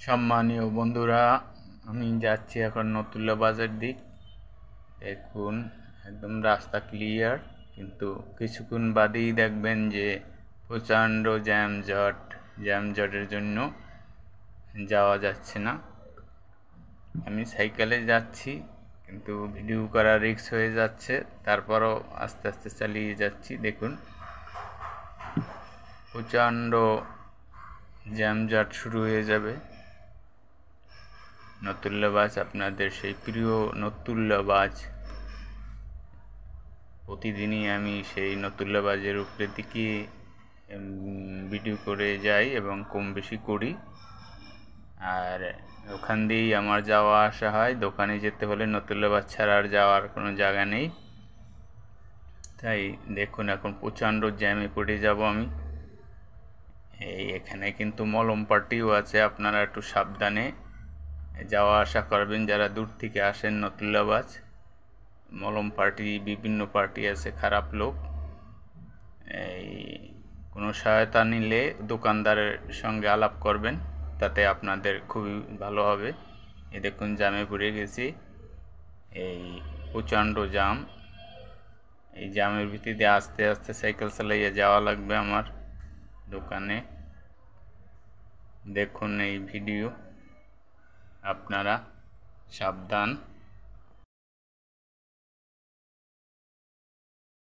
সম্মানীয় বন্ধুরা, আমি যাচ্ছি এখন নতুল্লা বাজার দিক। দেখুন, একদম রাস্তা ক্লিয়ার, কিন্তু কিছুক্ষণ বাদেই দেখবেন যে প্রচণ্ড জ্যামজটের জন্য যাওয়া যাচ্ছে না। আমি সাইকেলে যাচ্ছি, কিন্তু ভিডিও করা রিস্ক হয়ে যাচ্ছে, তারপরও আস্তে আস্তে চালিয়ে যাচ্ছি। দেখুন, প্রচণ্ড জ্যামজট শুরু হয়ে যাবে। নতুল্লা বাস, আপনাদের সেই প্রিয় নতুল্লা বাস। প্রতিদিনই আমি সেই নতুল্লা বাসের উপরের দিকে ভিডিও করে যাই এবং কম বেশি করি, আর ওখান দিয়েই আমার যাওয়া আসা হয়। দোকানে যেতে হলে নতুল্লা বাস ছাড়া আর যাওয়ার কোনো জায়গা নেই। তাই দেখুন, এখন প্রচণ্ড জ্যামে পড়ে যাব আমি। এখানে কিন্তু মলম পার্টিও আছে, আপনারা একটু সাবধানে যাওয়া আসা করবেন যারা দূর থেকে আসেন। নতুল্লা বাস, মলম পার্টি, বিভিন্ন পার্টি আছে, খারাপ লোক। কোনো সহায়তা নিলে দোকানদারের সঙ্গে আলাপ করবেন, তাতে আপনাদের খুবই ভালো হবে। দেখুন, জ্যামে পড়ে গেছি। এই প্রচণ্ড জ্যাম, এই জ্যামের ভিত্তিতে আস্তে আস্তে সাইকেল চালাইয়ে যাওয়া লাগবে আমার দোকানে। দেখুন এই ভিডিও, আপনারা সাবধান।